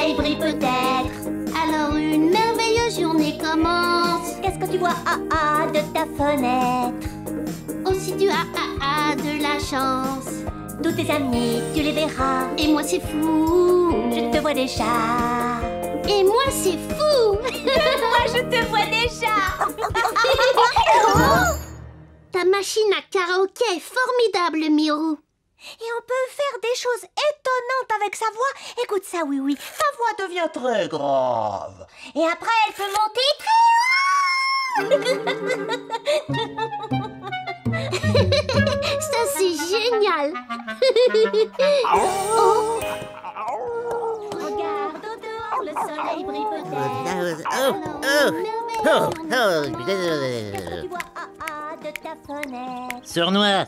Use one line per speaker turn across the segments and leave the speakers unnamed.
soleil brille peut-être. Alors une merveilleuse journée commence. Qu'est-ce que tu vois de ta fenêtre? Oh, si tu as de la chance. Tous tes amis, tu les verras. Et moi c'est fou, je te vois déjà. Et moi c'est fou. Moi je te vois déjà. Ta machine à karaoké est formidable, Miroux. Et on peut faire des choses étonnantes avec sa voix. Écoute ça, oui.
Ta voix devient très grave.
Et après, elle peut monter très haut. Ça, c'est génial. Oh. Regarde au dehors, le soleil brille peut-être. De ta fenêtre.
Sournois,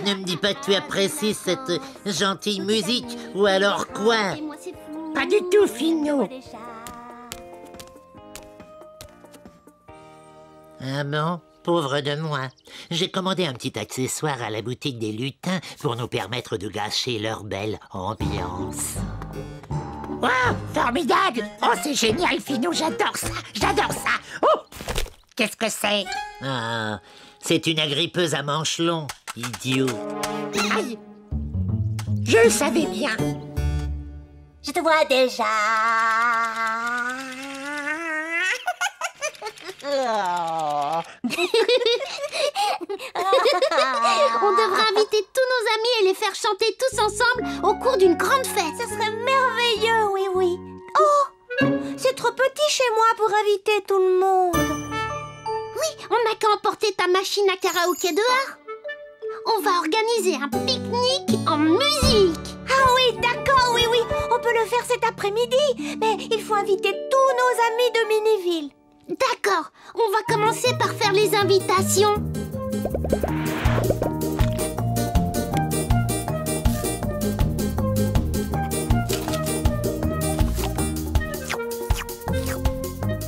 ne me dis pas que tu apprécies cette gentille musique, ou alors quoi?
Pas du tout, Finot.
Ah bon? Pauvre de moi. J'ai commandé un petit accessoire à la boutique des lutins pour nous permettre de gâcher leur belle ambiance.
Wow, formidable. Oh, c'est génial, Finot, j'adore ça. Oh, qu'est-ce que c'est?
Ah, c'est une agrippeuse à manches longs, idiot.
Aïe! Je le savais bien.
Je te vois déjà. On devrait inviter tous nos amis et les faire chanter tous ensemble au cours d'une grande fête. Ce serait merveilleux, oui. Oh, c'est trop petit chez moi pour inviter tout le monde. Oui, on n'a qu'à emporter ta machine à karaoké dehors. On va organiser un pique-nique en musique. Ah oui, d'accord, oui. On peut le faire cet après-midi. Mais il faut inviter tous nos amis de Miniville. D'accord, on va commencer par faire les invitations.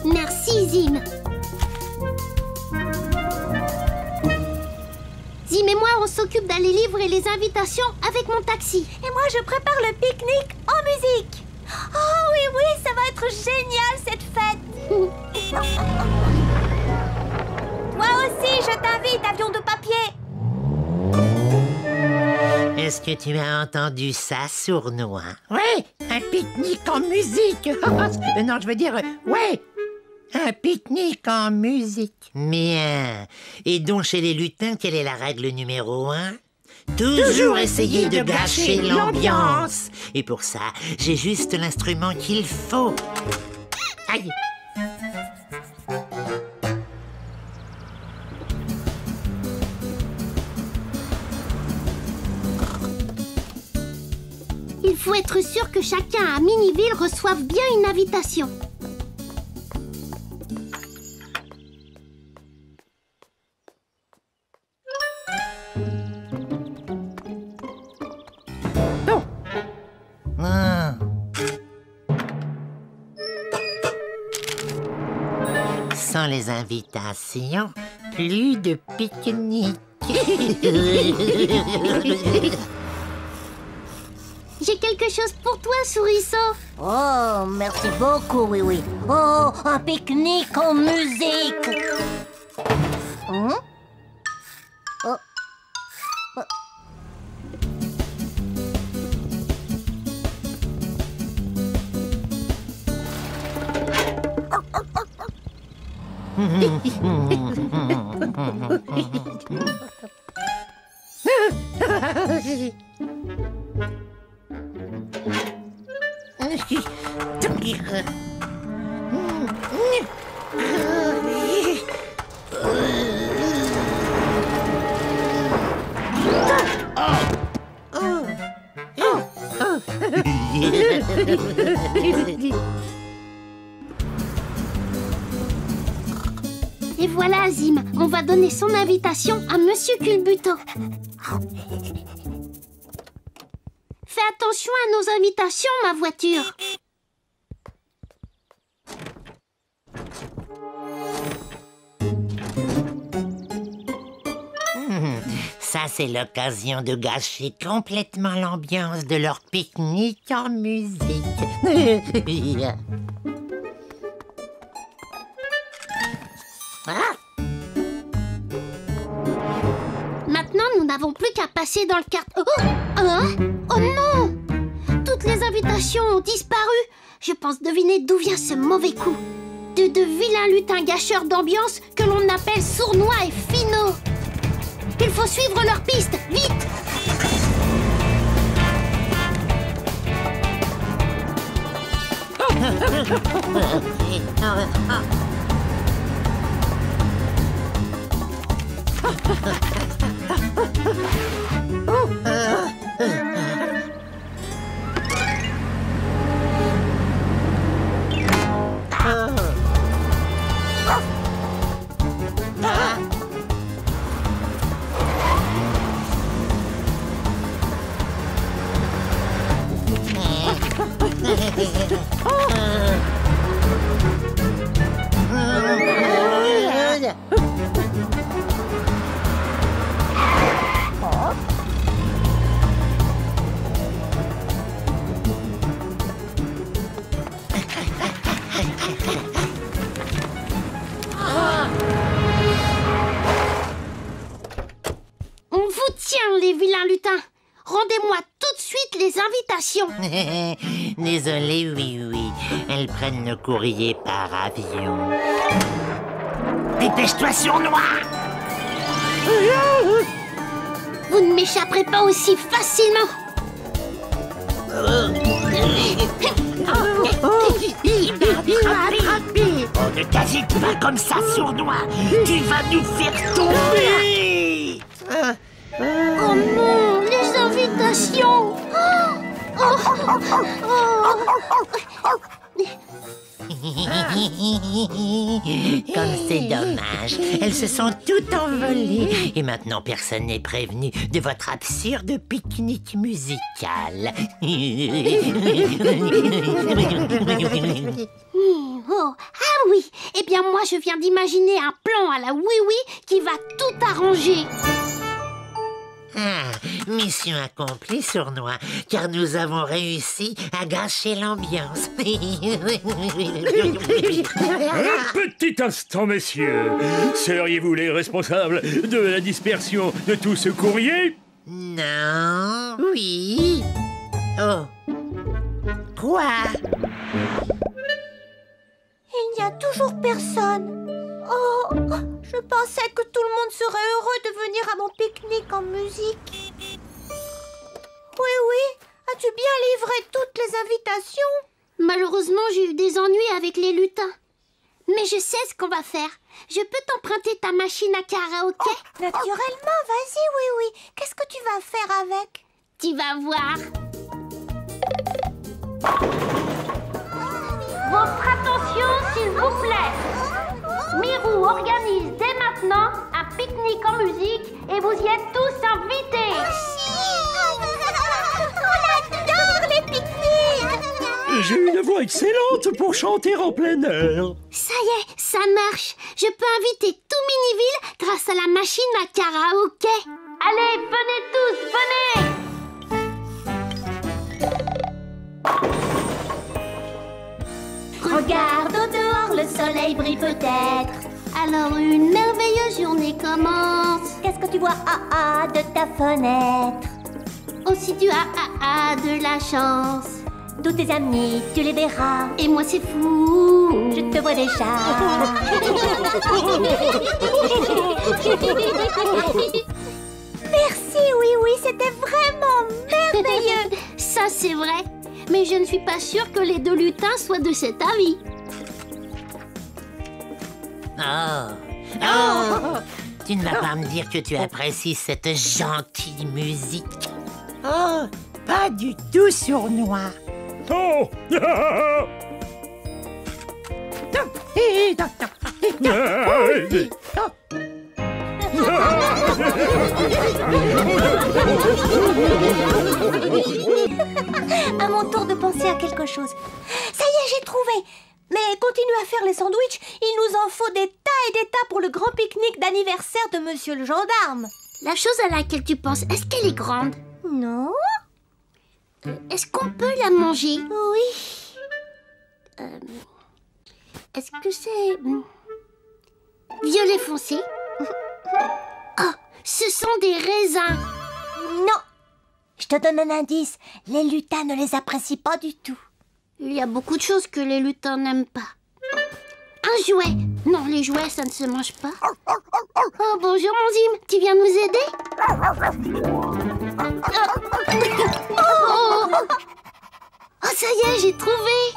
Merci, Zim. Zim et moi, on s'occupe d'aller livrer les invitations avec mon taxi. Et moi, je prépare le pique-nique en musique. Oh oui, ça va être génial cette fête. Toi aussi, je t'invite, avion de papier.
Est-ce que tu as entendu ça, Sournois?
Oui, un pique-nique en musique. Non, je veux dire, ouais, un pique-nique en musique.
Bien. Et donc, chez les lutins, quelle est la règle numéro 1? Toujours essayer de gâcher l'ambiance. Et pour ça, j'ai juste l'instrument qu'il faut.
Aïe!
Il faut être sûr que chacun à Miniville reçoive bien une invitation.
Sans les invitations, plus de pique-nique.
J'ai quelque chose pour toi, Souriceau.
Oh, merci beaucoup, oui. Oh, un pique-nique en musique.
Et voilà, Zim, on va donner son invitation à Monsieur Culbuto. Fais attention à nos invitations, ma voiture.
Ça c'est l'occasion de gâcher complètement l'ambiance de leur pique-nique en musique.
Maintenant, nous n'avons plus qu'à passer dans le carton. Oh, hein? Oh non! Toutes les invitations ont disparu. Je pense deviner d'où vient ce mauvais coup. De vilains lutins gâcheurs d'ambiance que l'on appelle sournois et finauds. Il faut suivre leur piste, vite! On vous tient, les vilains lutins. Rendez-moi tout de suite les invitations.
Désolé, oui. Elles prennent le courrier par avion.
Dépêche-toi, sournois!
Vous ne m'échapperez pas aussi facilement.
Oh, ne t'agite pas comme ça, sournois! Tu vas nous faire tomber!
Oh non, les invitations.
Comme c'est dommage, elles se sont toutes envolées. Et maintenant, personne n'est prévenu de votre absurde pique-nique musical.
Oh, ah oui. Eh bien, moi, je viens d'imaginer un plan à la oui-oui qui va tout arranger.
Ah, mission accomplie, sournois, car nous avons réussi à gâcher l'ambiance.
Un petit instant, messieurs. Seriez-vous les responsables de la dispersion de tout ce courrier?
Non. Oui. Oh. Quoi?
Il n'y a toujours personne. Oh, je pensais que tout le monde serait heureux de venir à mon pique-nique en musique. Oui, as-tu bien livré toutes les invitations? Malheureusement, j'ai eu des ennuis avec les lutins. Mais je sais ce qu'on va faire. Je peux t'emprunter ta machine à karaoké? Naturellement, vas-y, oui. Qu'est-ce que tu vas faire avec? Tu vas voir. Votre attention, s'il vous plaît. Mirou organise dès maintenant un pique-nique en musique et vous y êtes tous invités. On adore les pique-niques.
J'ai une voix excellente pour chanter en plein air.
Ça y est, ça marche. Je peux inviter tout Miniville grâce à la machine à karaoké. Allez, venez tous, venez. Regarde au dehors, le soleil brille peut-être. Alors une merveilleuse journée commence. Qu'est-ce que tu vois de ta fenêtre? Oh, si tu as de la chance. Tous tes amis, tu les verras. Et moi c'est fou, je te vois déjà. Merci, oui, c'était vraiment merveilleux. Ça c'est vrai. Mais je ne suis pas sûre que les deux lutins soient de cet avis.
Oh. Tu ne vas pas me dire que tu apprécies cette gentille musique?
Oh, pas du tout, sournois.
Oh.
À mon tour de penser à quelque chose. Ça y est, j'ai trouvé. Mais continue à faire les sandwichs. Il nous en faut des tas et des tas pour le grand pique-nique d'anniversaire de Monsieur le Gendarme. La chose à laquelle tu penses, est-ce qu'elle est grande?
Non.
Est-ce qu'on peut la manger?
Oui.
Est-ce que c'est... violet foncé? Oh, ce sont des raisins.
Non. Je te donne un indice. Les lutins ne les apprécient pas du tout.
Il y a beaucoup de choses que les lutins n'aiment pas. Un jouet. Non, les jouets, ça ne se mange pas. Oh, bonjour, mon Zim. Tu viens nous aider? Oh, ça y est, j'ai trouvé.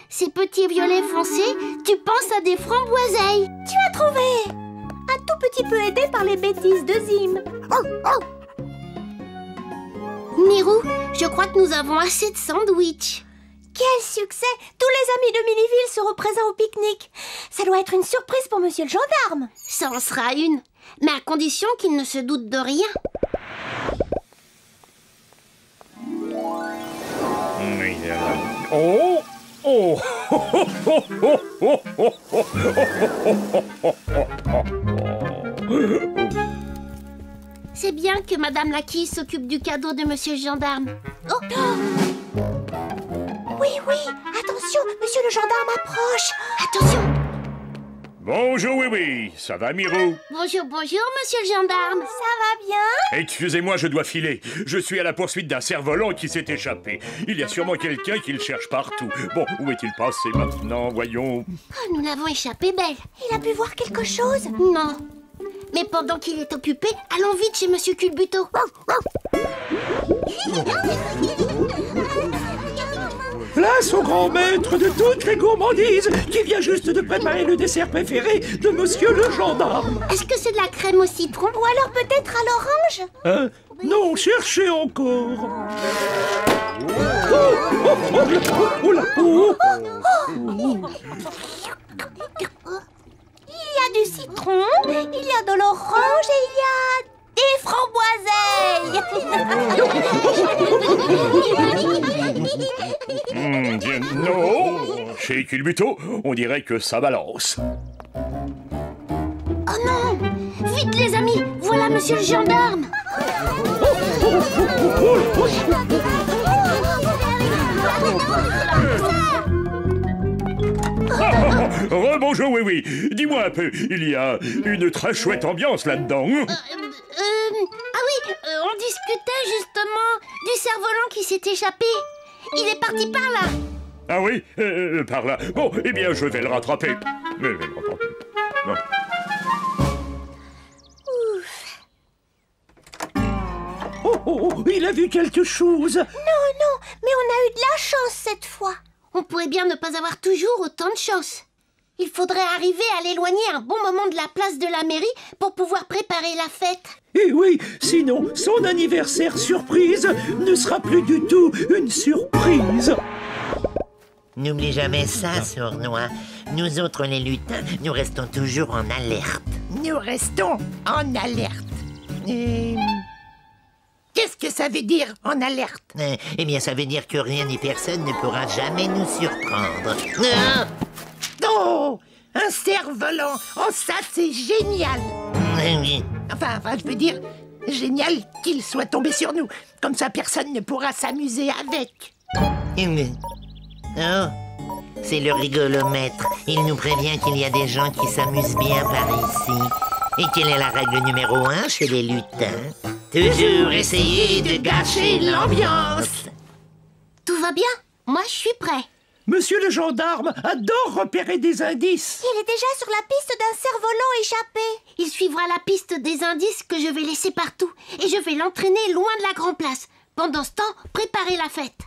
Ces petits violets foncés, tu penses à des framboiseilles.
Tu as trouvé. Un tout petit peu aidé par les bêtises de Zim.
Mirou, je crois que nous avons assez de sandwichs.
Quel succès! Tous les amis de Miniville seront présents au pique-nique. Ça doit être une surprise pour monsieur le gendarme.
Ça en sera une, mais à condition qu'il ne se doute de rien.
Oh! Oh!
C'est bien que Madame Laquille s'occupe du cadeau de monsieur le gendarme. Oh!
Oui, oui. Attention, monsieur le gendarme approche.
Attention!
Bonjour, oui, ça va, Mirou?
Bonjour, bonjour, monsieur le gendarme.
Ça va bien?
Excusez-moi, je dois filer. Je suis à la poursuite d'un cerf-volant qui s'est échappé. Il y a sûrement quelqu'un qui le cherche partout. Bon, où est-il passé maintenant, voyons?
Oh, nous l'avons échappé belle.
Il a pu voir quelque chose?
Non. Mais pendant qu'il est occupé, allons vite chez monsieur Culbuto.
Place au grand maître de toutes les gourmandises qui vient juste de préparer le dessert préféré de monsieur le gendarme.
Est-ce que c'est de la crème au citron?
Ou alors peut-être à l'orange?
Hein? Non, cherchez encore. Oh là, oh.
Il y a du citron, il y a de l'orange et il y a des framboiseilles.
Non, chez Culbuto, on dirait que ça balance.
Oh non! Vite les amis, voilà monsieur le gendarme.
Rebonjour, oui. Dis-moi un peu, il y a une très chouette ambiance là-dedans.
Ah oui, on discutait justement du cerf-volant qui s'est échappé. Il est parti par là.
Ah oui, par là. Bon, eh bien, je vais le rattraper. Non.
Oh, il a vu quelque chose.
Non, mais on a eu de la chance cette fois.
On pourrait bien ne pas avoir toujours autant de chance. Il faudrait arriver à l'éloigner un bon moment de la place de la mairie pour pouvoir préparer la fête.
Et oui, sinon, son anniversaire surprise ne sera plus du tout une surprise.
N'oublie jamais ça, Sournois. Nous autres, les lutins, nous restons toujours en alerte.
Nous restons en alerte. Qu'est-ce que ça veut dire, en alerte?
Eh bien, ça veut dire que rien ni personne ne pourra jamais nous surprendre.
Oh, un cerf-volant. Oh, ça, c'est génial.
Oui.
Enfin, je veux dire, génial qu'il soit tombé sur nous. Comme ça, personne ne pourra s'amuser avec.
Oh, c'est le rigolomètre. Il nous prévient qu'il y a des gens qui s'amusent bien par ici. Et quelle est la règle numéro 1 chez les lutins? Toujours essayer de gâcher l'ambiance.
Tout va bien? Moi, je suis prêt.
Monsieur le gendarme adore repérer des indices.
Il est déjà sur la piste d'un cerf-volant échappé.
Il suivra la piste des indices que je vais laisser partout. Et je vais l'entraîner loin de la grande place. Pendant ce temps, préparez la fête.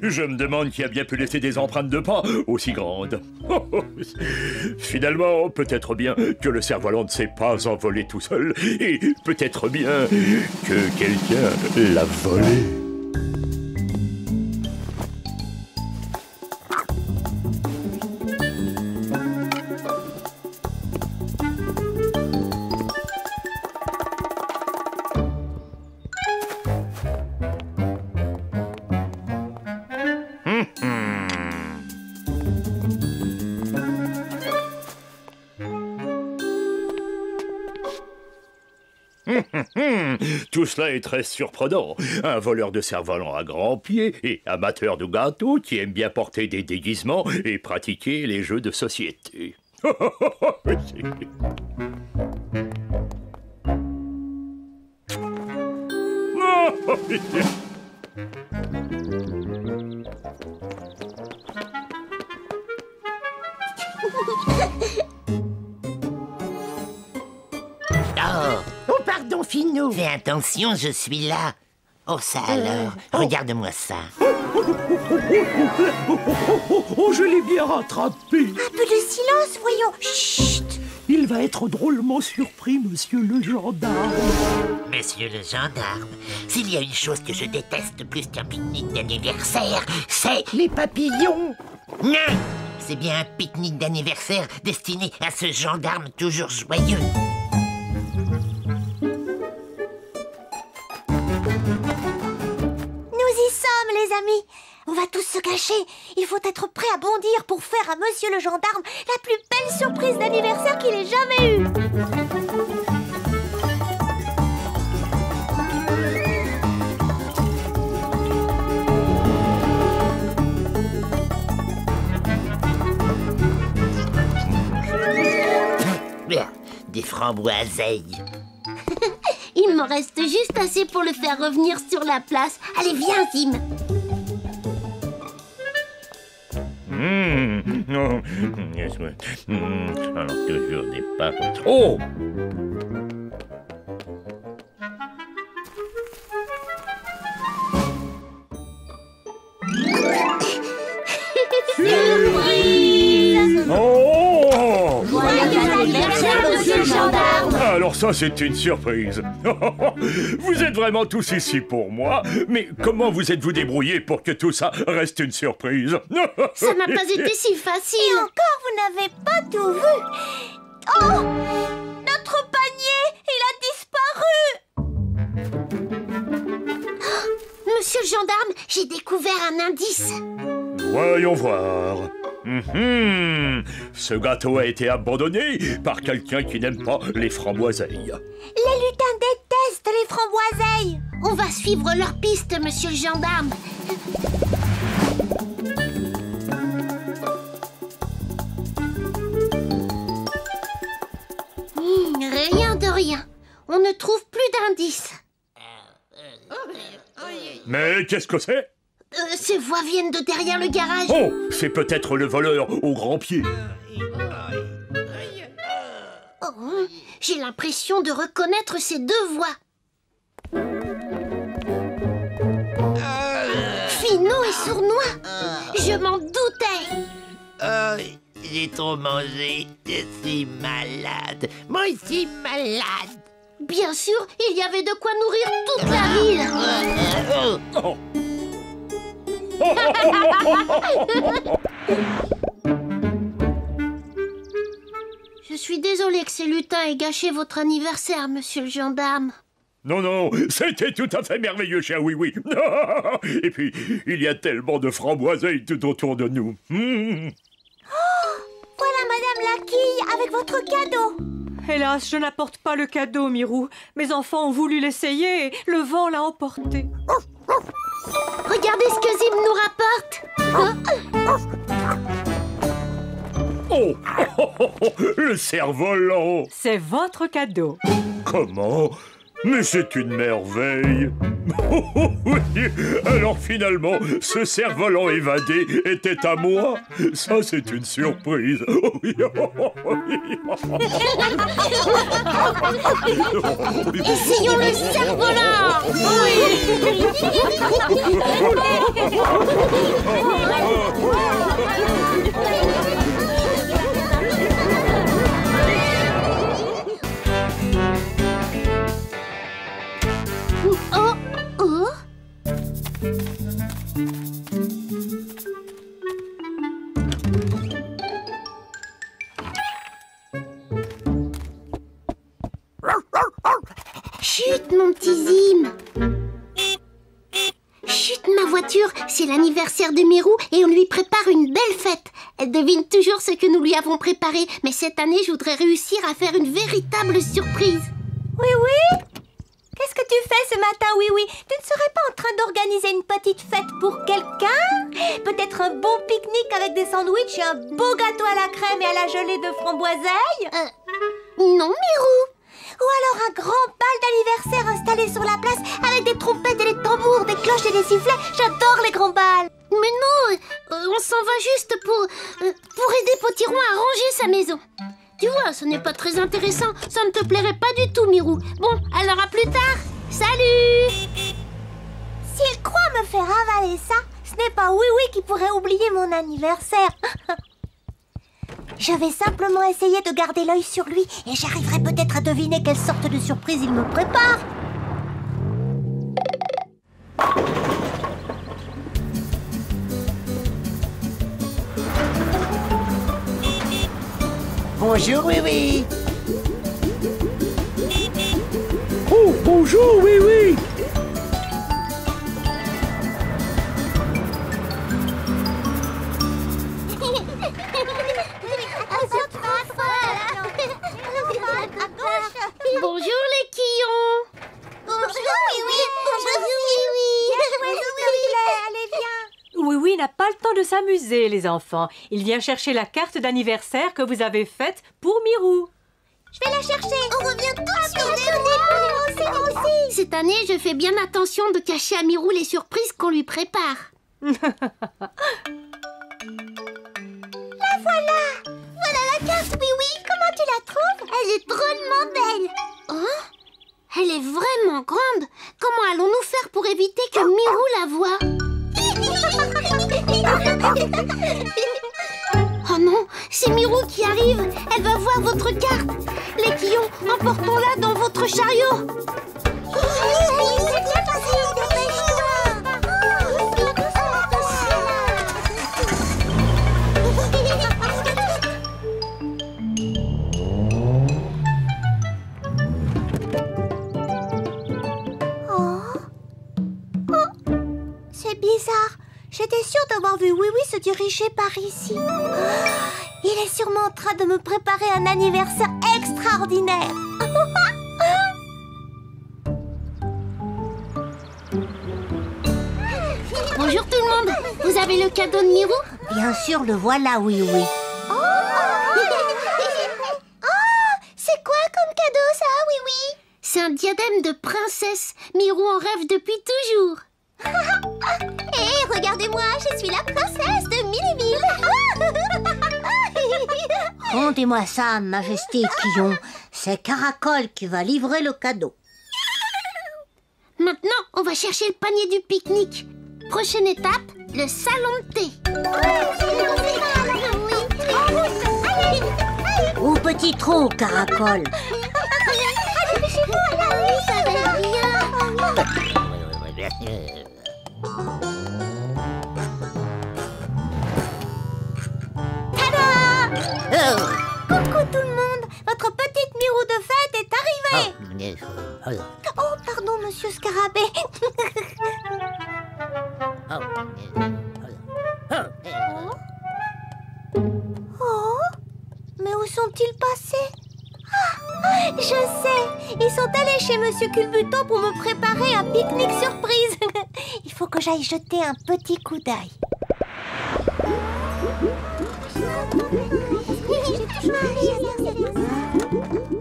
Je me demande qui a bien pu laisser des empreintes de pas aussi grandes. Finalement, peut-être bien que le cerf-volant ne s'est pas envolé tout seul, et peut-être bien que quelqu'un l'a volé. tout cela est très surprenant. Un voleur de cerf-volant à grands pieds et amateur de gâteaux qui aime bien porter des déguisements et pratiquer les jeux de société.
Oh, pardon, Finou. Fais attention, je suis là. Oh, ça alors. Regarde-moi ça.
Oh, je l'ai bien rattrapé.
Un peu de silence, voyons. Chut.
Il va être drôlement surpris, monsieur le gendarme.
Monsieur le gendarme, s'il y a une chose que je déteste plus qu'un pique-nique d'anniversaire, c'est
Les papillons.
non. C'est bien un pique-nique d'anniversaire destiné à ce gendarme toujours joyeux.
Nous y sommes, les amis. On va tous se cacher. Il faut être prêt à bondir pour faire à monsieur le gendarme la plus belle surprise d'anniversaire qu'il ait jamais eue.
Des framboiseilles.
Il m'en reste juste assez pour le faire revenir sur la place. Allez, viens, Zim.
Alors toujours des pas. Oh! Oh!
Joyeux anniversaire, monsieur le gendarme.
Alors ça, c'est une surprise. Vous êtes vraiment tous ici pour moi, mais comment vous êtes-vous débrouillés pour que tout ça reste une surprise?
Ça n'a pas été si facile.
Et encore, vous n'avez pas tout vu. Oh! Notre panier, il a disparu.
Monsieur le gendarme, j'ai découvert un indice.
Voyons voir. Ce gâteau a été abandonné par quelqu'un qui n'aime pas les framboiseilles.
Les lutins détestent les framboiseilles.
On va suivre leur piste, monsieur le gendarme. Rien de rien. On ne trouve plus d'indices.
Mais qu'est-ce que c'est?
Ces voix viennent de derrière le garage.
Oh, c'est peut-être le voleur au grand pied.
Oh, j'ai l'impression de reconnaître ces deux voix. Finot et Sournois. Je m'en doutais.
J'ai trop mangé. Je suis malade. Moi aussi malade.
Bien sûr, il y avait de quoi nourrir toute la ville.
Oh.
Je suis désolée que ces lutins aient gâché votre anniversaire, monsieur le gendarme.
Non, non, c'était tout à fait merveilleux, cher Oui-Oui. Et puis, il y a tellement de framboiseilles tout autour de nous.
Voilà Madame la Quille avec votre cadeau.
Hélas, je n'apporte pas le cadeau, Mirou. Mes enfants ont voulu l'essayer et le vent l'a emporté.
Regardez ce que Zim nous rapporte.
Oh, le cerf-volant.
C'est votre cadeau.
Comment? Mais c'est une merveille. Oui, alors finalement, ce cerf-volant évadé était à moi. Ça, c'est une surprise.
Essayons le cerf-volant. Oh, oh. Chut, mon petit Zim. Chut, ma voiture, c'est l'anniversaire de Mirou et on lui prépare une belle fête. Elle devine toujours ce que nous lui avons préparé, mais cette année, je voudrais réussir à faire une véritable surprise.
Oui, oui. Qu'est-ce que tu fais ce matin, oui? Tu ne serais pas en train d'organiser une petite fête pour quelqu'un? Peut-être un bon pique-nique avec des sandwichs et un beau gâteau à la crème et à la gelée de framboiseille?
Non, Mirou.
Ou alors un grand bal d'anniversaire installé sur la place avec des trompettes et des tambours, des cloches et des sifflets. J'adore les grands bals.
Mais non, on s'en va juste pour aider Potiron à ranger sa maison. Tu vois, ce n'est pas très intéressant. Ça ne te plairait pas du tout, Mirou. Bon, alors à plus tard. Salut!
S'il croit me faire avaler ça, ce n'est pas Oui qui pourrait oublier mon anniversaire. Je vais simplement essayer de garder l'œil sur lui et j'arriverai peut-être à deviner quelle sorte de surprise il me prépare.
Bonjour, oui.
Oh, bonjour, oui.
Bonjour les quillons.
Bonjour, oui. Allez, viens.
Oui, n'a pas le temps de s'amuser, les enfants. Il vient chercher la carte d'anniversaire que vous avez faite pour Mirou.
Je vais la chercher. On revient tous sur moi aussi.
Cette année, je fais bien attention de cacher à Mirou les surprises qu'on lui prépare.
La voilà. Voilà la carte, oui. Comment tu la trouves?
Elle est drôlement belle. Oh, elle est vraiment grande. Comment allons-nous faire pour éviter que Mirou la voie? Oh non, c'est Mirou qui arrive. Elle va voir votre carte. Les quillons, emportons-la dans votre chariot.
C'est bien facile, c'est bizarre. J'étais sûre d'avoir vu Oui se diriger par ici. Il est sûrement en train de me préparer un anniversaire extraordinaire.
Bonjour tout le monde. Vous avez le cadeau de Mirou?
Bien sûr, le voilà, oui. C'est quoi comme cadeau ça, oui?
C'est un diadème de princesse. Mirou en rêve depuis toujours.
Hé, regardez-moi, je suis la princesse de Milliville. Rendez-moi ça, Majesté Quillon. C'est Caracol qui va livrer le cadeau.
Maintenant, on va chercher le panier du pique-nique. Prochaine étape, le salon de thé.
Au petit trou, Caracol.
Ça va bien.
Coucou tout le monde. Votre petite Mirou de fête est arrivée. Oh, pardon, monsieur Scarabée. Oh, mais où sont-ils passés? Ah, je sais. Ils sont allés chez monsieur Culbuto pour me préparer un pique-nique surprise. Il faut que j'aille jeter un petit coup d'œil.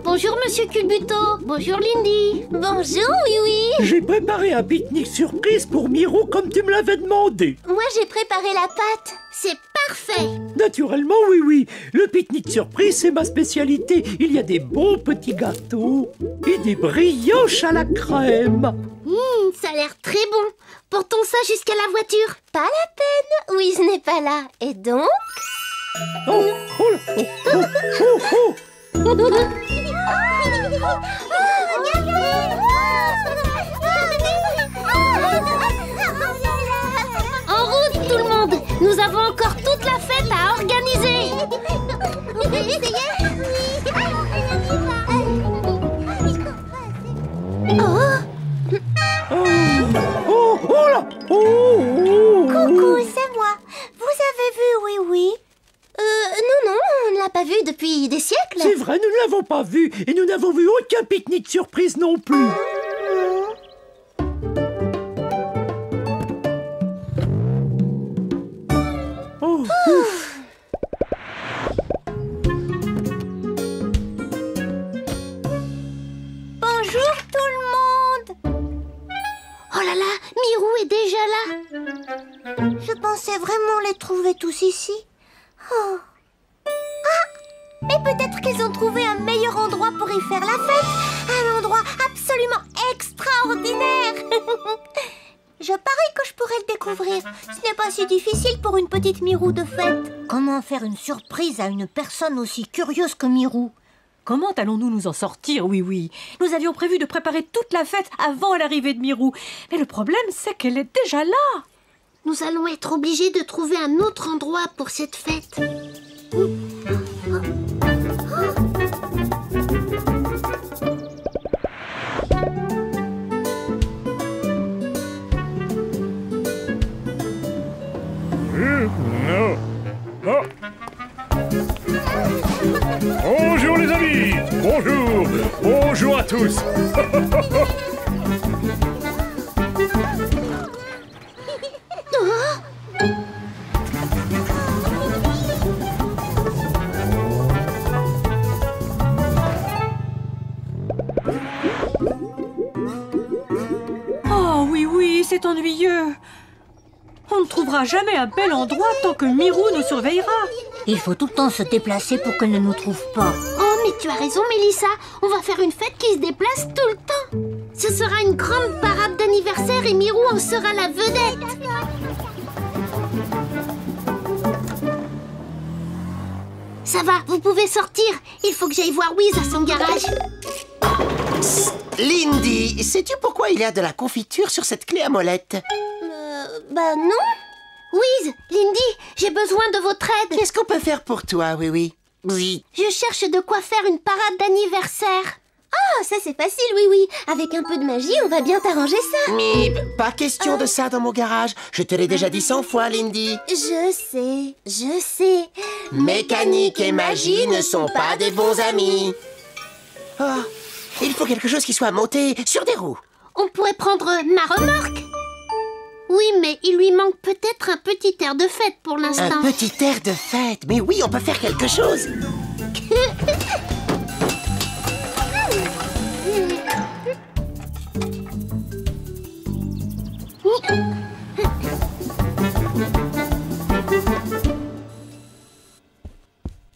Bonjour Monsieur Culbuto. Bonjour Lindy.
Bonjour, oui.
J'ai préparé un pique-nique surprise pour Mirou comme tu me l'avais demandé.
Moi, j'ai préparé la pâte.
C'est parfait.
Naturellement, oui. Le pique-nique surprise, c'est ma spécialité. Il y a des bons petits gâteaux et des brioches à la crème.
Ça a l'air très bon. Portons ça jusqu'à la voiture.
Pas la peine. Oui, je n'ai pas là. Et donc?
En route tout le monde. Nous avons encore toute la fête à organiser.
Coucou, c'est moi. Vous avez vu Oui?
Non, on ne l'a pas vu depuis des siècles.
C'est vrai, nous ne l'avons pas vu et nous n'avons vu aucun pique-nique surprise non plus.
Je pensais vraiment les trouver tous ici. Oh. Ah! Mais peut-être qu'ils ont trouvé un meilleur endroit pour y faire la fête. Un endroit absolument extraordinaire. Je parie que je pourrais le découvrir. Ce n'est pas si difficile pour une petite Mirou de fête. Comment faire une surprise à une personne aussi curieuse que Mirou?
Comment allons-nous nous en sortir, oui. Nous avions prévu de préparer toute la fête avant l'arrivée de Mirou. Mais le problème, c'est qu'elle est déjà là.
Nous allons être obligés de trouver un autre endroit pour cette fête.
Bonjour les amis. Bonjour à tous.
Oh oui, c'est ennuyeux. On ne trouvera jamais un bel endroit tant que Mirou nous surveillera.
Il faut tout le temps se déplacer pour qu'elle ne nous trouve pas.
Oh, mais tu as raison, Mélissa. On va faire une fête qui se déplace tout le temps. Ce sera une grande parade d'anniversaire et Mirou en sera la vedette. Ça va, vous pouvez sortir. Il faut que j'aille voir Wiz à son garage.
Lindy, sais-tu pourquoi il y a de la confiture sur cette clé à molette?
Bah non. Wiz, Lindy, j'ai besoin de votre aide.
Qu'est-ce qu'on peut faire pour toi, oui?
Je cherche de quoi faire une parade d'anniversaire.
Ah, ça c'est facile, oui. Avec un peu de magie, on va bien t'arranger ça.
Mais pas question de ça dans mon garage. Je te l'ai déjà dit 100 fois, Lindy.
Je sais.
Mécanique et magie ne sont pas des bons amis. Oh, il faut quelque chose qui soit monté sur des roues.
On pourrait prendre ma remorque. Oui, mais il lui manque peut-être un petit air de fête pour l'instant.
Un petit air de fête. Mais oui, on peut faire quelque chose.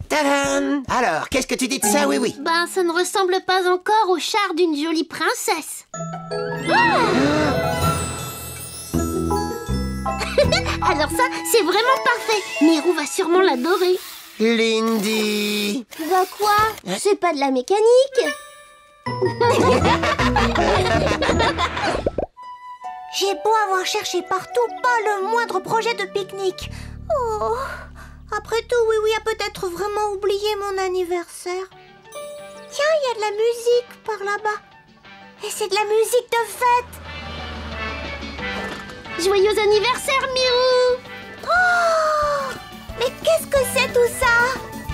Tadam! Alors, qu'est-ce que tu dis de ça, oui?
Ben, ça ne ressemble pas encore au char d'une jolie princesse. Alors ça, c'est vraiment parfait. Mirou va sûrement l'adorer.
Lindy!
Bah quoi? C'est pas de la mécanique. J'ai beau avoir cherché partout, pas le moindre projet de pique-nique. Oh, après tout, oui a peut-être vraiment oublié mon anniversaire. Tiens, il y a de la musique par là-bas. Et c'est de la musique de fête.
Joyeux anniversaire, Mirou!
Oh, mais qu'est-ce que c'est tout ça?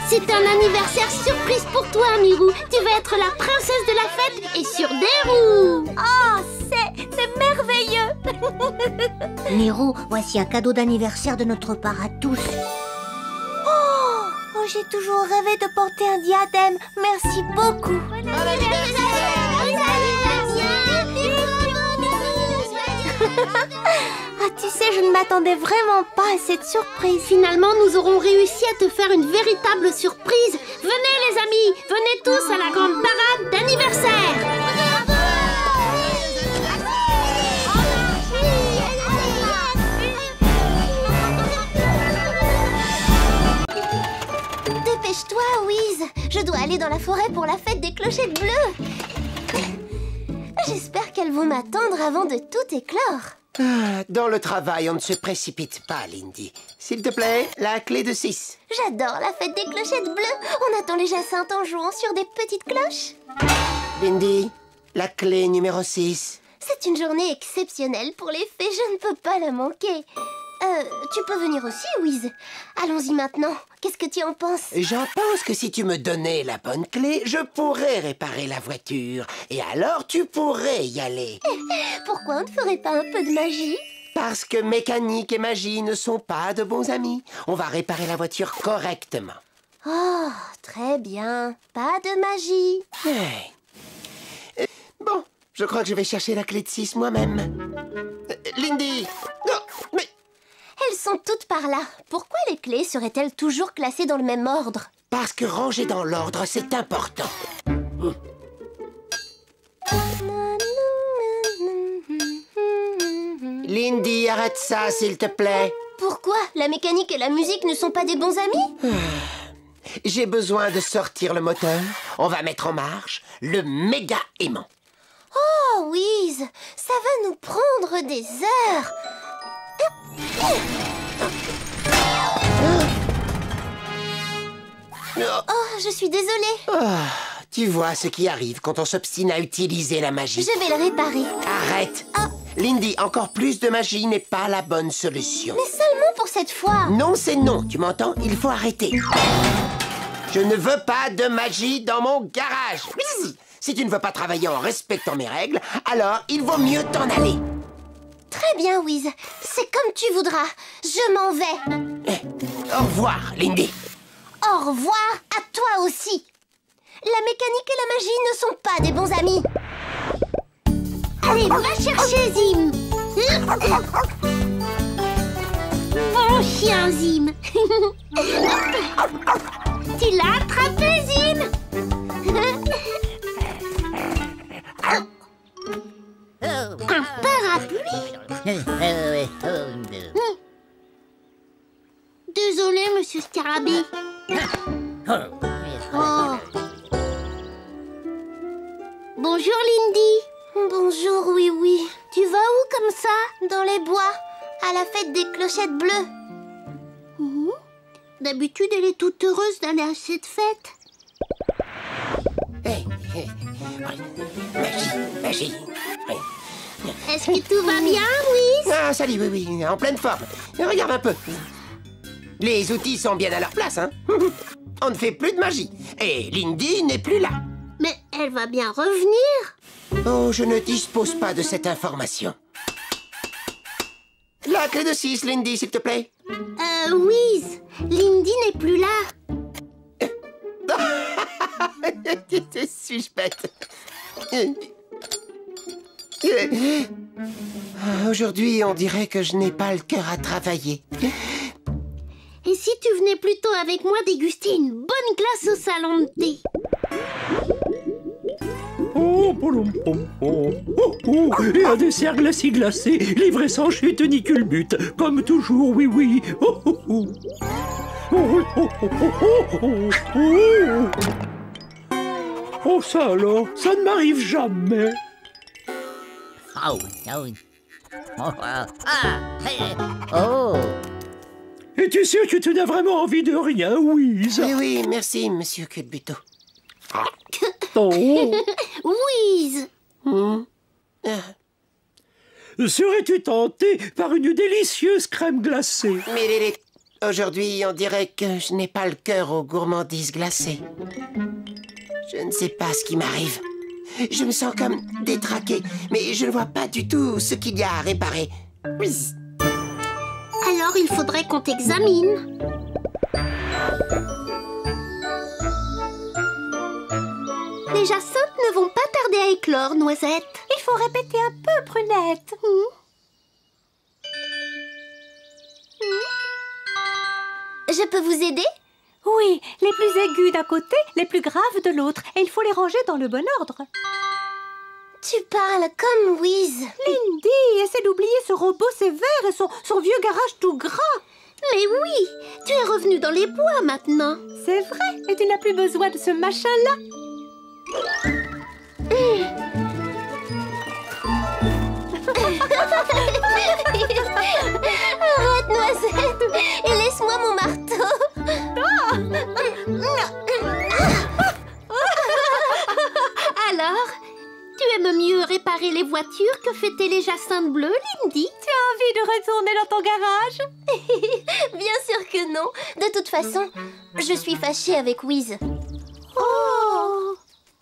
C'est un anniversaire surprise pour toi, Mirou. Tu vas être la princesse de la fête et sur des roues.
Oh, c'est merveilleux. Mirou, voici un cadeau d'anniversaire de notre part à tous. Oh, j'ai toujours rêvé de porter un diadème. Merci beaucoup. Ah, tu sais, je ne m'attendais vraiment pas à cette surprise.
Finalement, nous aurons réussi à te faire une véritable surprise. Venez, les amis, venez tous à la grande parade d'anniversaire.
Dépêche-toi, Wiz. Je dois aller dans la forêt pour la fête des clochettes bleues. J'espère qu'elles vont m'attendre avant de tout éclore.
Dans le travail, on ne se précipite pas, Lindy. S'il te plaît, la clé de 6.
J'adore la fête des clochettes bleues. On attend les jacinthes en jouant sur des petites cloches.
Lindy, la clé numéro 6.
C'est une journée exceptionnelle pour les fées. Je ne peux pas la manquer. Tu peux venir aussi, Wiz. Allons-y maintenant. Qu'est-ce que tu en penses?
J'en pense que si tu me donnais la bonne clé, je pourrais réparer la voiture. Et alors, tu pourrais y aller.
Pourquoi on ne ferait pas un peu de magie?
Parce que mécanique et magie ne sont pas de bons amis. On va réparer la voiture correctement.
Oh, très bien. Pas de magie.
Hey. Bon, je crois que je vais chercher la clé de 6 moi-même. Lindy! Non, mais...
sont toutes par là. Pourquoi les clés seraient-elles toujours classées dans le même ordre?
Parce que ranger dans l'ordre, c'est important. Lindy, arrête ça, s'il te plaît.
Pourquoi? La mécanique et la musique ne sont pas des bons amis?
J'ai besoin de sortir le moteur. On va mettre en marche le méga aimant.
Oh, Wiz, ça va nous prendre des heures. Oh, je suis désolée.
Tu vois ce qui arrive quand on s'obstine à utiliser la magie.
Je vais le réparer.
Arrête. Lindy, encore plus de magie n'est pas la bonne solution.
Mais seulement pour cette fois.
Non, c'est non, tu m'entends? Il faut arrêter. Je ne veux pas de magie dans mon garage. Si tu ne veux pas travailler en respectant mes règles, alors il vaut mieux t'en aller.
Très bien, Wiz. C'est comme tu voudras. Je m'en vais.
Au revoir, Lindy.
Au revoir à toi aussi. La mécanique et la magie ne sont pas des bons amis. Allez, va chercher Zim.
Bon chien, Zim. Tu l'as attrapé, Zim. Un parapluie. Désolé, monsieur Scarabée. Oh. Bonjour, Lindy.
Bonjour, oui.
Tu vas où comme ça?
Dans les bois, à la fête des clochettes bleues.
D'habitude, elle est toute heureuse d'aller à cette fête.
Magie.
Est-ce que tout va bien, Wiz?
Ah, salut, oui, en pleine forme. Regarde un peu. Les outils sont bien à leur place, hein. On ne fait plus de magie. Et Lindy n'est plus là.
Mais elle va bien revenir.
Oh, je ne dispose pas de cette information. La clé de 6, Lindy, s'il te plaît.
Wiz, Lindy n'est plus là.
Suis-je bête? Aujourd'hui, on dirait que je n'ai pas le cœur à travailler.
Et si tu venais plutôt avec moi déguster une bonne glace au salon de thé?
Et un dessert glacé, livré sans chute ni culbute, comme toujours, oui. Oh, ça alors, ça ne m'arrive jamais. Es-tu sûr que tu n'as vraiment envie de rien, Wiz?
Oui, merci, monsieur Culbuto.
Oh.
Wiz!
Serais-tu tenté par une délicieuse crème glacée?
Mais aujourd'hui, on dirait que je n'ai pas le cœur aux gourmandises glacées. Je ne sais pas ce qui m'arrive. Je me sens comme détraqué, mais je ne vois pas du tout ce qu'il y a à réparer. Oui.
Alors il faudrait qu'on t'examine. Les jacinthes ne vont pas tarder à éclore, Noisette.
Il faut répéter un peu, Prunette.
Je peux vous aider?
Oui, les plus aigus d'un côté, les plus graves de l'autre. Et il faut les ranger dans le bon ordre.
Tu parles comme Wiz.
Lindy, essaie d'oublier ce robot sévère et son vieux garage tout gras.
Mais oui, tu es revenue dans les bois maintenant.
C'est vrai, et tu n'as plus besoin de ce machin-là.
Arrête, Noisette, et laisse-moi mon marteau.
Alors, tu aimes mieux réparer les voitures que fêter les jacinthes bleus, Lindy?
Tu as envie de retourner dans ton garage?
Bien sûr que non. De toute façon, je suis fâchée avec Wiz.
Oh!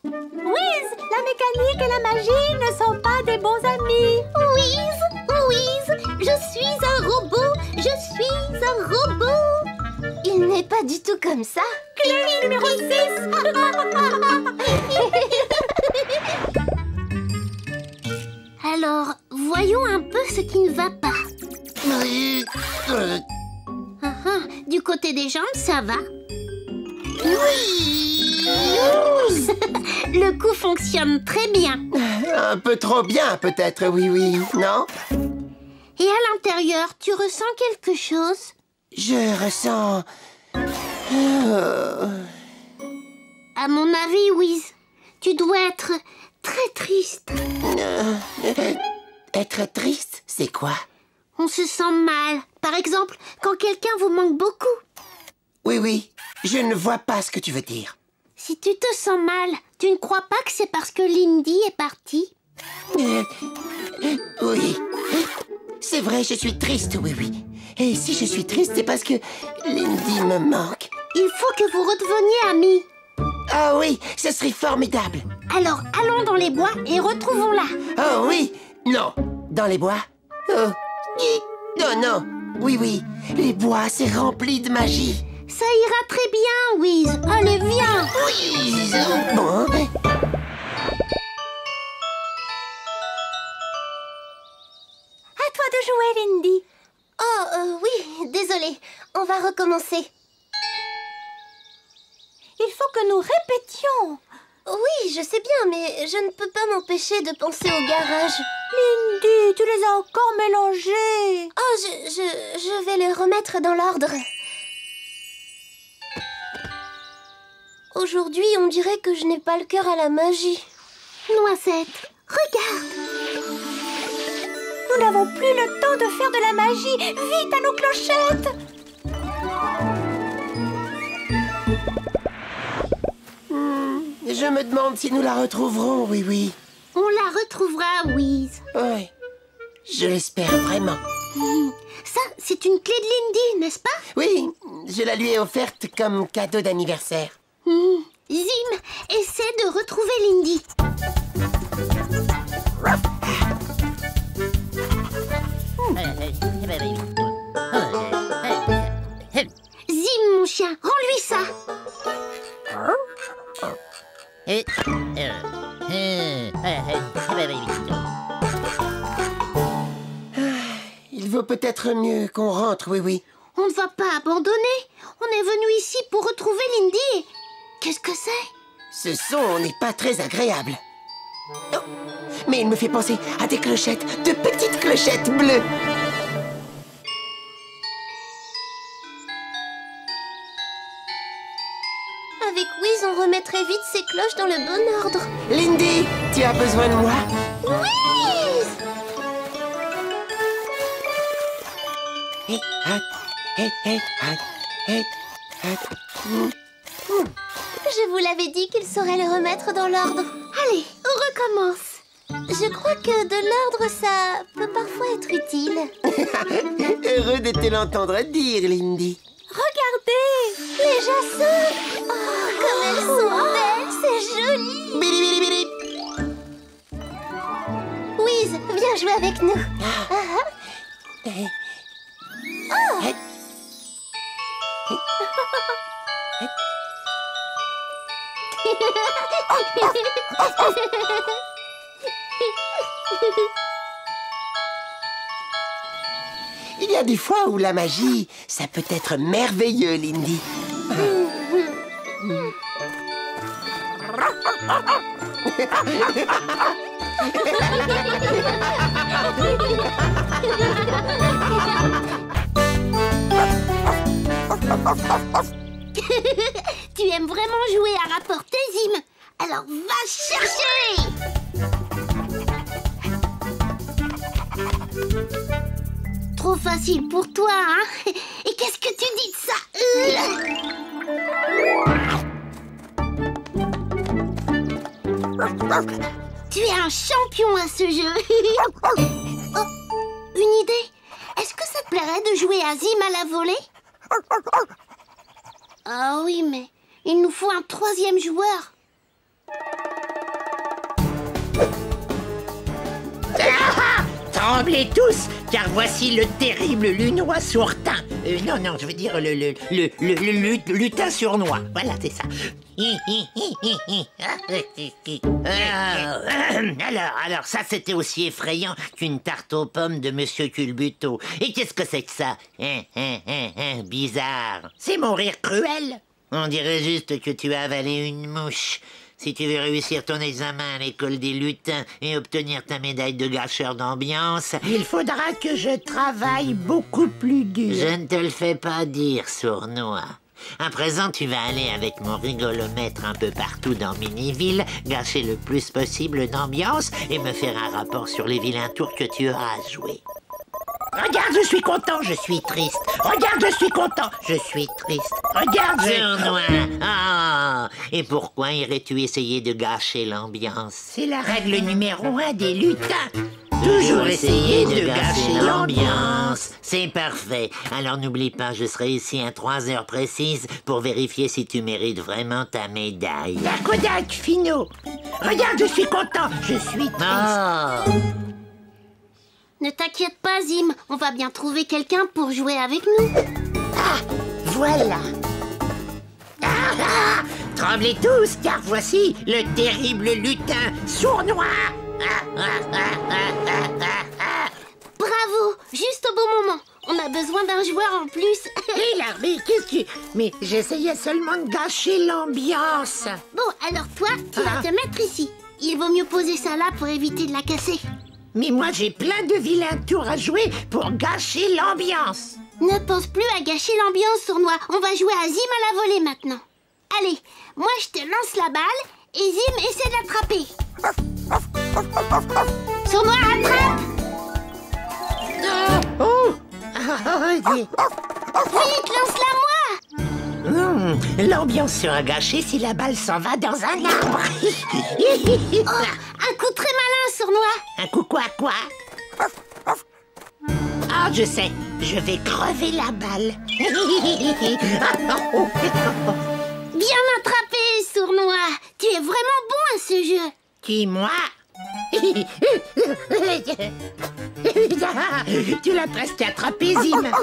Wiz, la mécanique et la magie ne sont pas des bons amis.
Wiz, je suis un robot,
Il n'est pas du tout comme ça.
Clé numéro 6.
Alors, voyons un peu ce qui ne va pas. côté des jambes, ça va. Oui. Le coup fonctionne très bien.
Un peu trop bien, peut-être, oui, non?
Et à l'intérieur, tu ressens quelque chose?
Je ressens...
À mon avis, Wiz, tu dois être très triste.
Être triste, c'est quoi?
On se sent mal. Par exemple, quand quelqu'un vous manque beaucoup.
Oui, je ne vois pas ce que tu veux dire.
Si tu te sens mal, tu ne crois pas que c'est parce que Lindy est partie?
Oui. C'est vrai, je suis triste, oui. Et si je suis triste, c'est parce que Lindy me manque.
Il faut que vous redeveniez amis.
Ah oui, ce serait formidable.
Alors, allons dans les bois et retrouvons-la.
Oh oui. Non. Dans les bois? Oh non. Oui. Les bois, c'est rempli de magie.
Ça ira très bien, Wiz. Allez, viens.
Oui. Bon.
À toi de jouer, Lindy. Oh, oui, désolée. On va recommencer. Il faut que nous répétions. Oui, je sais bien, mais je ne peux pas m'empêcher de penser au garage.
Lindy, tu les as encore mélangés.
Oh, je vais les remettre dans l'ordre. Aujourd'hui, on dirait que je n'ai pas le cœur à la magie.
Noisette, regarde.
Nous n'avons plus le temps de faire de la magie. Vite à nos clochettes.
Je me demande si nous la retrouverons, oui.
On la retrouvera, Wiz.
Oui, je l'espère vraiment.
Ça, c'est une clé de Lindy, n'est-ce pas?
Oui, je la lui ai offerte comme cadeau d'anniversaire.
Zim, essaie de retrouver Lindy. Zim, mon chien, rends-lui ça.
Il vaut peut-être mieux qu'on rentre, oui.
On ne va pas abandonner. On est venu ici pour retrouver Lindy. Qu'est-ce que c'est?
Ce son n'est pas très agréable. Oh, mais il me fait penser à des clochettes, de petites clochettes bleues.
Avec Wiz, on remettrait vite ces cloches dans le bon ordre.
Lindy, tu as besoin de moi?
Wiz! Je vous l'avais dit qu'il saurait le remettre dans l'ordre.
Allez, on recommence.
Je crois que de l'ordre, ça peut parfois être utile.
Heureux de te l'entendre dire, Lindy.
Regardez, les jacinthes. Oh, comme elles sont belles, c'est joli.
Bili, bili, bili.
Wiz, viens jouer avec nous.
Il y a des fois où la magie, ça peut être merveilleux, Lindy.
Tu aimes vraiment jouer à rapporter, Zim? Alors va chercher! Trop facile pour toi, hein? Et qu'est-ce que tu dis de ça? Tu es un champion à ce jeu. Oh, une idée. Est-ce que ça te plairait de jouer à Zim à la volée? Ah oui, mais il nous faut un troisième joueur.
Tremblez tous, car voici le terrible lunois sourtin. Non, je veux dire le lutin sournois. Voilà, c'est ça.
Alors, ça c'était aussi effrayant qu'une tarte aux pommes de Monsieur Culbuto. Et qu'est-ce que c'est que ça? Bizarre.
C'est mon rire cruel.
On dirait juste que tu as avalé une mouche. Si tu veux réussir ton examen à l'école des lutins et obtenir ta médaille de gâcheur d'ambiance,
Il faudra que je travaille beaucoup plus dur.
je ne te le fais pas dire, sournois. À présent, tu vas aller avec mon rigolomètre un peu partout dans Miniville, gâcher le plus possible d'ambiance et me faire un rapport sur les vilains tours que tu auras joués.
Regarde, je suis content, je suis triste. Regarde, je suis content, je suis triste. Regarde,
Sournois! Ah! Et pourquoi irais-tu essayer de gâcher l'ambiance?
C'est la règle numéro 1 des lutins.
Toujours essayer de gâcher l'ambiance. C'est parfait. Alors n'oublie pas, je serai ici à 3 heures précises pour vérifier si tu mérites vraiment ta médaille.
La Kodak, Finot. Regarde, je suis content, je suis triste.
Ah!
Ne t'inquiète pas, Zim. On va bien trouver quelqu'un pour jouer avec nous.
Voilà.
Tremblez tous, car voici le terrible lutin sournois.
Bravo, juste au bon moment. On a besoin d'un joueur en plus.
Hé, l'armée, qu'est-ce que... Mais j'essayais seulement de gâcher l'ambiance.
Bon, alors toi, tu vas te mettre ici. Il vaut mieux poser ça là pour éviter de la casser.
Mais moi, j'ai plein de vilains tours à jouer pour gâcher l'ambiance.
Ne pense plus à gâcher l'ambiance, Sournois. On va jouer à Zim à la volée maintenant. Allez, moi je te lance la balle et Zim essaie de l'attraper. Sournois, attrape! Vite, lance-la-moi!
L'ambiance sera gâchée si la balle s'en va dans un arbre.
Un coup très malin, Sournois.
Un coup quoi? Ah, je sais, je vais crever la balle.
Bien attrapé, Sournois. Tu es vraiment bon à ce jeu.
Qui, moi? Tu l'as presque attrapé, Zim.
À moi.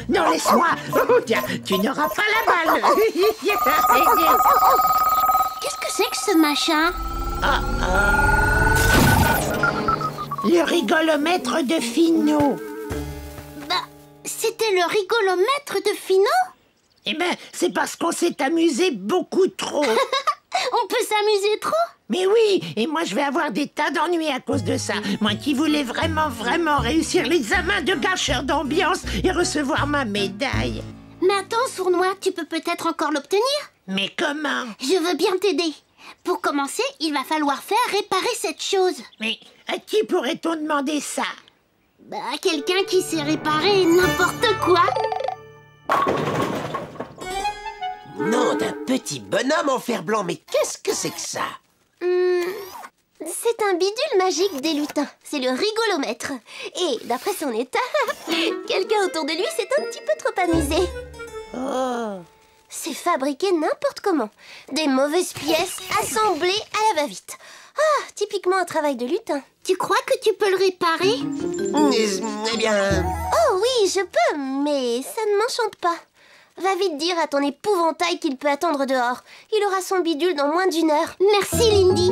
Non, laisse-moi. Tiens, tu n'auras pas la balle.
Qu'est-ce que c'est que ce machin?
Le rigolomètre de Finot.
Bah, c'était le rigolomètre de Finot?
Eh ben, c'est parce qu'on s'est amusé beaucoup trop.
On peut s'amuser trop?
Mais oui, et moi je vais avoir des tas d'ennuis à cause de ça. Moi qui voulais vraiment réussir l'examen de gâcheur d'ambiance et recevoir ma médaille.
Mais attends, Sournois, tu peux peut-être encore l'obtenir?
Mais comment?
Je veux bien t'aider. Pour commencer, il va falloir faire réparer cette chose.
Mais à qui pourrait-on demander ça?
Bah, quelqu'un qui sait réparer n'importe quoi.
Nom d'un petit bonhomme en fer blanc, mais qu'est-ce que c'est que ça?
C'est un bidule magique des lutins. C'est le rigolomètre. Et d'après son état, quelqu'un autour de lui s'est un petit peu trop amusé.
Oh.
C'est fabriqué n'importe comment. Des mauvaises pièces assemblées à la va-vite. Ah, typiquement un travail de lutin.
Tu crois que tu peux le réparer?
Eh bien...
Oh oui, je peux, mais ça ne m'enchante pas. Va vite dire à ton épouvantail qu'il peut attendre dehors. Il aura son bidule dans moins d'1 heure.
Merci, Lindy.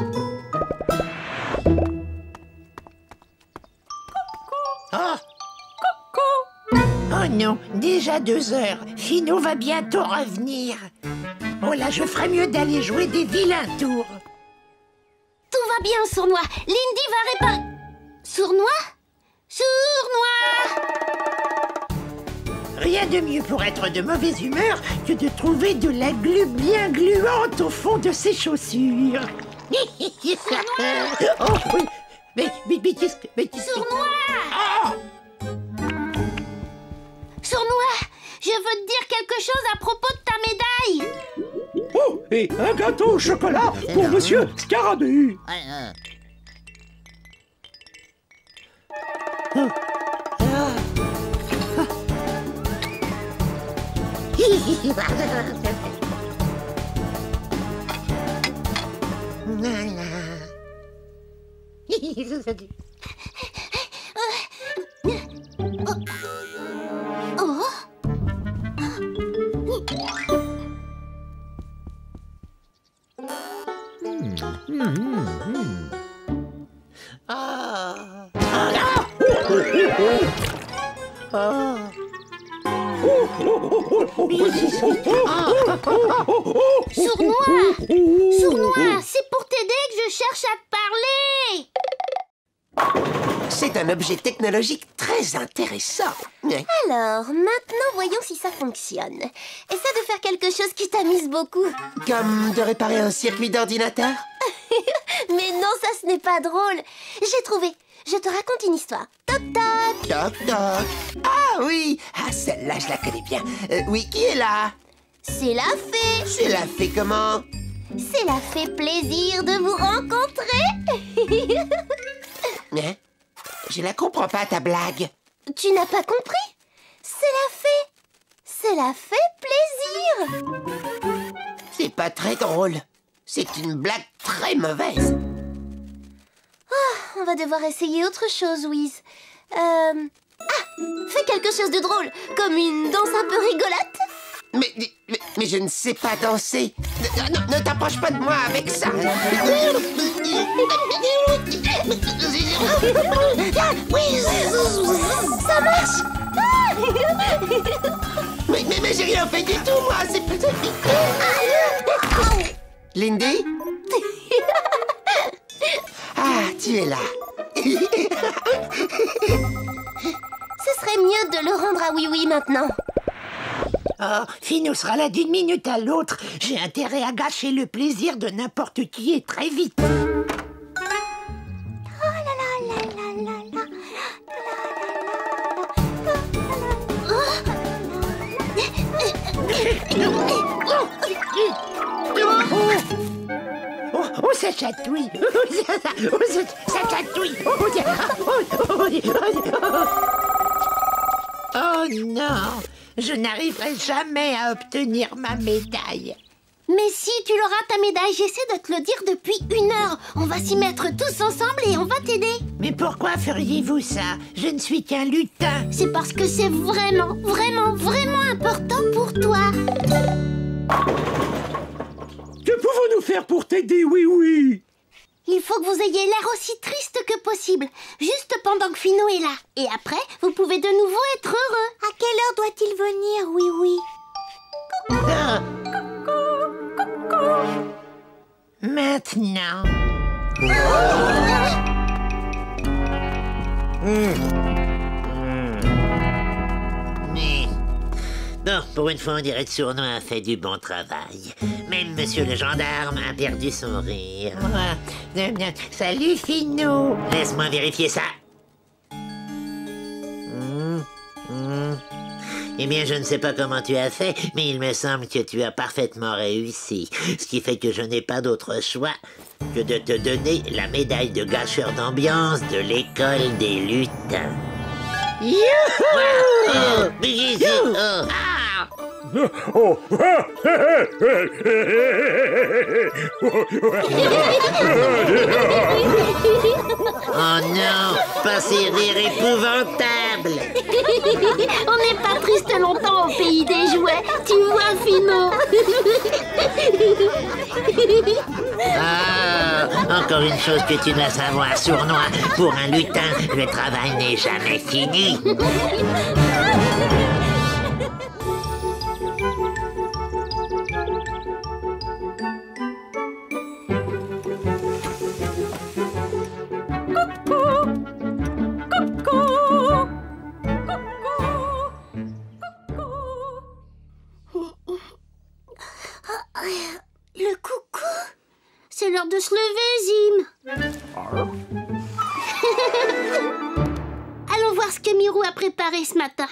Oh non, déjà 2 heures. Finot va bientôt revenir. Oh là, je ferais mieux d'aller jouer des vilains tours.
Tout va bien, Sournois. Lindy va réparer... Sournois? Sournois!
Rien de mieux pour être de mauvaise humeur que de trouver de la glu bien gluante au fond de ses chaussures. Oh oui, mais qu'est-ce que...
Sournois!
Oh!
Sournois, je veux te dire quelque chose à propos de ta médaille.
Oh, et un gâteau au chocolat pour Monsieur Scarabée.
Sournois! Sournois, c'est pour t'aider que je cherche à te parler!
C'est un objet technologique très intéressant.
Alors, maintenant, voyons si ça fonctionne. Essaie de faire quelque chose qui t'amuse beaucoup.
Comme de réparer un circuit d'ordinateur?
Mais non, ça, ce n'est pas drôle. J'ai trouvé. Je te raconte une histoire. Toc toc.
Toc toc. Ah oui. Ah, celle-là, je la connais bien. Oui, qui est là?
C'est la fée.
C'est la fée comment?
C'est la fée plaisir de vous rencontrer.
Hein? Je la comprends pas, ta blague.
Tu n'as pas compris? C'est la fée. C'est la fée plaisir.
C'est pas très drôle. C'est une blague très mauvaise.
On va devoir essayer autre chose, Wiz. Ah, fais quelque chose de drôle, comme une danse un peu rigolote.
Mais je ne sais pas danser. Ne t'approche pas de moi avec ça.
Ça marche.
Mais j'ai rien fait du tout, moi. C'est Lindy? Ah, tu es là.
Ce serait mieux de le rendre à Oui-Oui maintenant.
Oh, Finou sera là d'une minute à l'autre. J'ai intérêt à gâcher le plaisir de n'importe qui et très vite. Oh, ça chatouille. Ça chatouille. Oh non, je n'arriverai jamais à obtenir ma médaille.
Mais si, tu l'auras ta médaille, j'essaie de te le dire depuis 1 heure. On va s'y mettre tous ensemble et on va t'aider.
Mais pourquoi feriez-vous ça? Je ne suis qu'un lutin.
C'est parce que c'est vraiment, vraiment, vraiment important pour toi.
Que pouvons-nous faire pour t'aider, oui?
Il faut que vous ayez l'air aussi triste que possible, juste pendant que Finou est là. Et après, vous pouvez de nouveau être heureux.
À quelle heure doit-il venir, Oui-Oui?
Maintenant.
Mais... Bon, pour une fois, on dirait que Sournois a fait du bon travail. Même monsieur le gendarme a perdu son rire.
Salut, Finou.
Laisse-moi vérifier ça. Eh bien, je ne sais pas comment tu as fait, mais il me semble que tu as parfaitement réussi. Ce qui fait que je n'ai pas d'autre choix que de te donner la médaille de gâcheur d'ambiance de l'école des lutins.
Youhou!
Oh.
Oh non, pas ces rires épouvantables.
On n'est pas triste longtemps au pays des jouets, tu vois, Finou.
Ah, encore une chose que tu dois savoir, Sournois. Pour un lutin, le travail n'est jamais fini.
Le coucou. C'est l'heure de se lever, Zim. Allons voir ce que Mirou a préparé ce matin.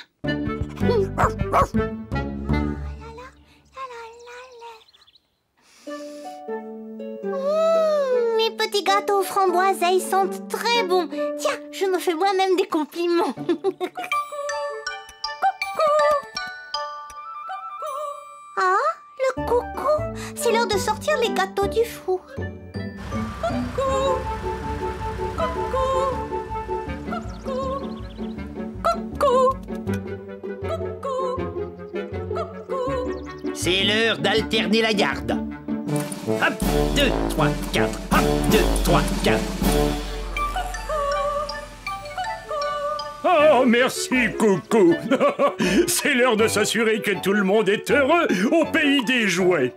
Mes petits gâteaux aux framboises, ils sentent très bon. Tiens, je me fais moi-même des compliments. Ah, le coucou. C'est l'heure de sortir les gâteaux du four. Coucou.
C'est l'heure d'alterner la garde. Hop, 2, 3, 4. Hop, 2, 3, 4.
Oh, merci, coucou. C'est l'heure de s'assurer que tout le monde est heureux au pays des jouets.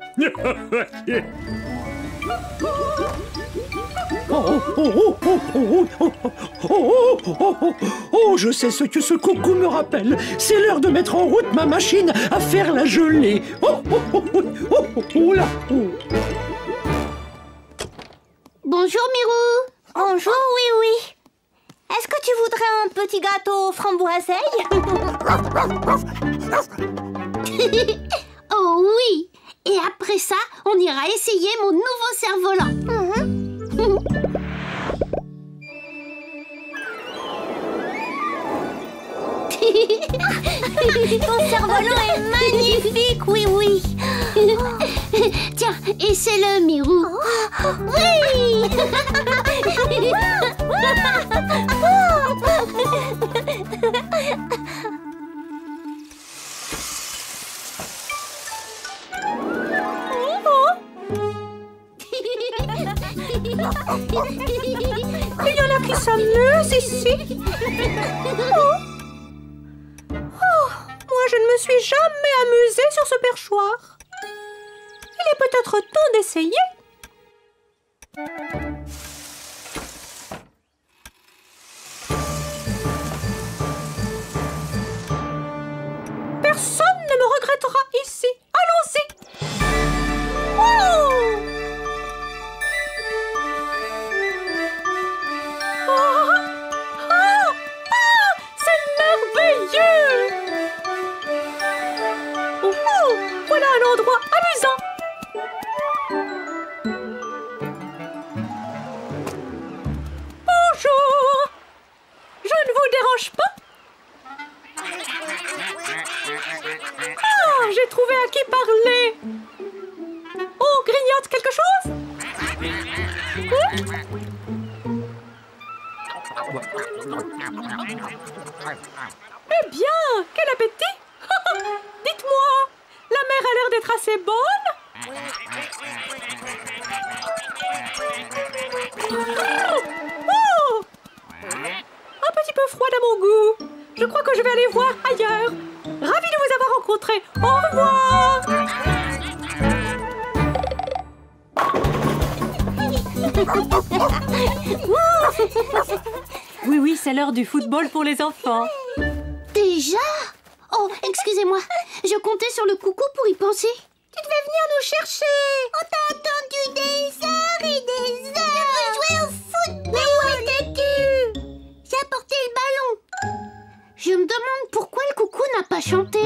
Oh, je sais ce que ce coucou me rappelle. C'est l'heure de mettre en route ma machine à faire la gelée. Là.
Bonjour, Mirou.
Bonjour, oui, oui. Est-ce que tu voudrais un petit gâteau framboiseille?
Oh oui. Et après ça, on ira essayer mon nouveau cerf-volant.
Ton cerf-volant est magnifique, oui, oui.
Tiens, essaie-le, Mirou. Oui.
Il y en a qui s'amusent ici. Moi, je ne me suis jamais amusée sur ce perchoir. Il est peut-être temps d'essayer. Personne ne me regrettera ici. Allons-y. C'est merveilleux. Voilà un endroit amusant. Bonjour. Je ne vous dérange pas? Ah, j'ai trouvé à qui parler. On grignote quelque chose? Eh bien, quel appétit! Dites-moi, la mer a l'air d'être assez bonne? Oh! Un petit peu froide à mon goût. Je crois que je vais aller voir ailleurs. Ravi de vous avoir rencontré. Au revoir! Oui, oui, c'est l'heure du football pour les enfants.
Déjà? Oh, excusez-moi. Je comptais sur le coucou pour y penser.
Tu devais venir nous chercher. On t'a attendu des heures et des heures. On jouer au foot. Mais où étais-tu?
J'ai apporté le ballon. Je me demande pourquoi le coucou n'a pas chanté.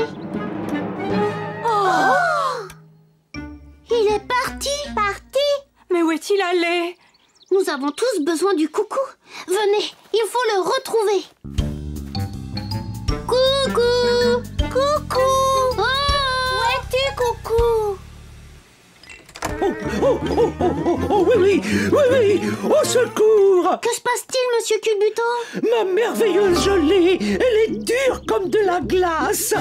Oh!
Il est parti.
Mais où est-il allé?
Nous avons tous besoin du coucou. Venez, il faut le retrouver. Coucou! Coucou! Oh!
Où es-tu, coucou?
Oh, oui, au secours!
Que se passe-t-il, monsieur Culbuto?
Ma merveilleuse gelée, elle est dure comme de la glace.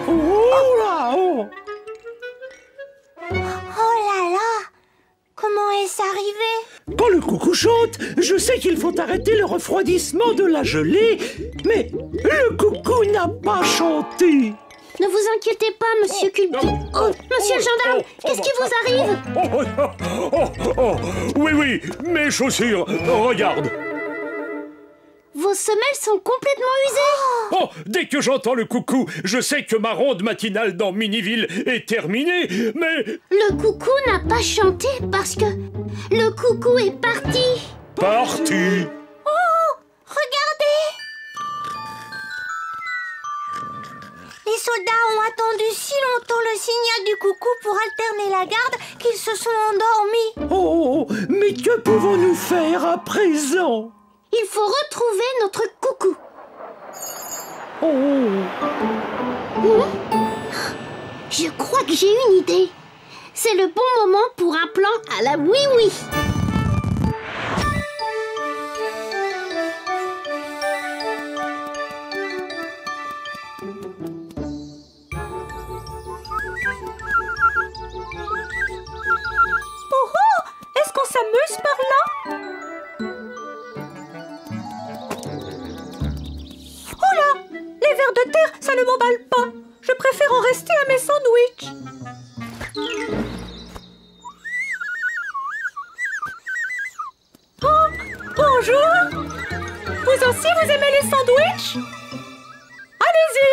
Oh là, oh.
Oh là là! Comment est-ce arrivé?
Quand le coucou chante, je sais qu'il faut arrêter le refroidissement de la gelée, mais le coucou n'a pas chanté.
Ne vous inquiétez pas, monsieur Culbuto. Oh, monsieur le gendarme, qu'est-ce qui vous arrive?
Oui, mes chaussures, regarde.
Vos semelles sont complètement usées.
Oh, dès que j'entends le coucou, je sais que ma ronde matinale dans Miniville est terminée, mais...
Le coucou n'a pas chanté parce que le coucou est parti.
Parti.
Oh, regardez! Les soldats ont attendu si longtemps le signal du coucou pour alterner la garde qu'ils se sont endormis.
Oh, mais que pouvons-nous faire à présent?
Il faut retrouver notre coucou. Je crois que j'ai une idée. C'est le bon moment pour un plan à la oui-oui.
tous par là? Oh là! Les vers de terre, ça ne m'emballe pas. Je préfère en rester à mes sandwichs. Oh, bonjour! Vous aussi, vous aimez les sandwichs? Allez-y!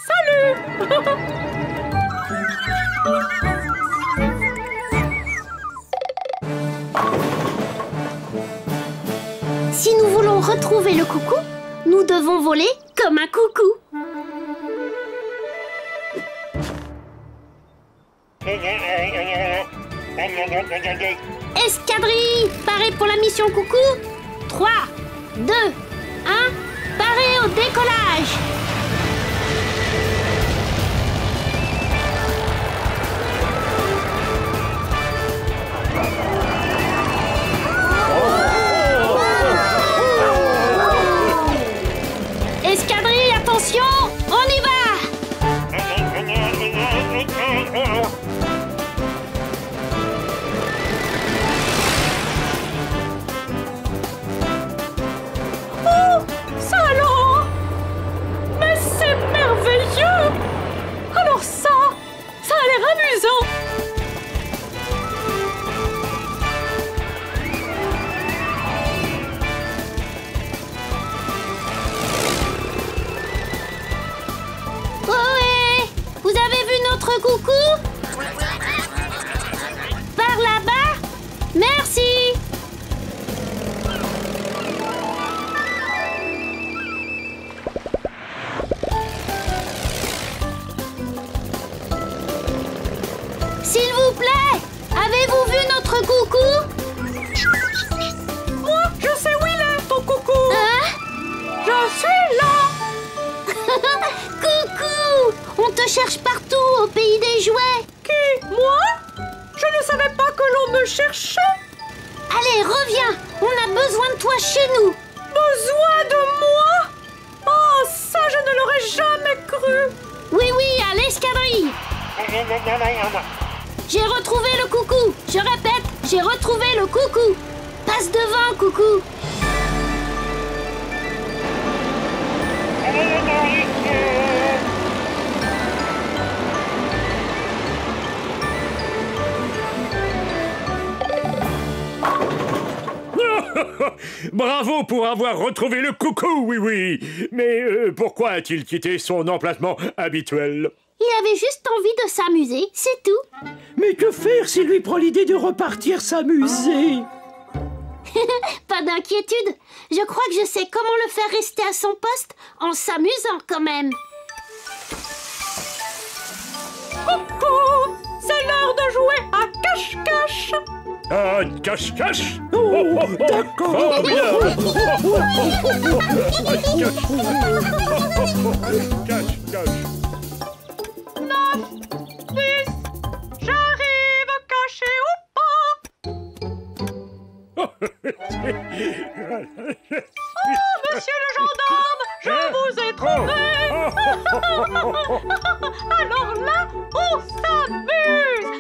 Salut!
Si nous voulons retrouver le coucou, nous devons voler comme un coucou. Escadrille, parée pour la mission coucou. 3, 2, 1, parée au décollage. Escadrille, attention, on y va!
Oh, ça alors! Mais c'est merveilleux! Alors ça a l'air amusant!
Ohé! Vous avez vu notre coucou? Par là-bas? Merci! S'il vous plaît, avez-vous vu notre coucou?
Moi, je sais où il est, ton coucou!
Hein?
Je suis là!
Coucou! On te cherche partout au pays des jouets.
Qui? Moi? Je ne savais pas que l'on me cherchait!
Allez, reviens! On a besoin de toi chez nous.
Besoin de moi? Oh, ça, je ne l'aurais jamais cru!
Oui, oui, à l'escadrille. J'ai retrouvé le coucou. Je répète, j'ai retrouvé le coucou. Passe devant, coucou.
Bravo pour avoir retrouvé le coucou, oui, oui. Mais pourquoi a-t-il quitté son emplacement habituel?
Il avait juste envie de s'amuser, c'est tout.
Mais que faire s'il lui prend l'idée de repartir s'amuser?
Pas d'inquiétude. Je crois que je sais comment le faire rester à son poste en s'amusant quand même.
Coucou! C'est l'heure de jouer à cache-cache!
Ah, cache-cache?
Oh, d'accord.
Formidable. Cache-cache.
9, 10, j'arrive caché ou pas? Oh, monsieur le gendarme, je vous ai trouvé! Alors là, on s'amuse!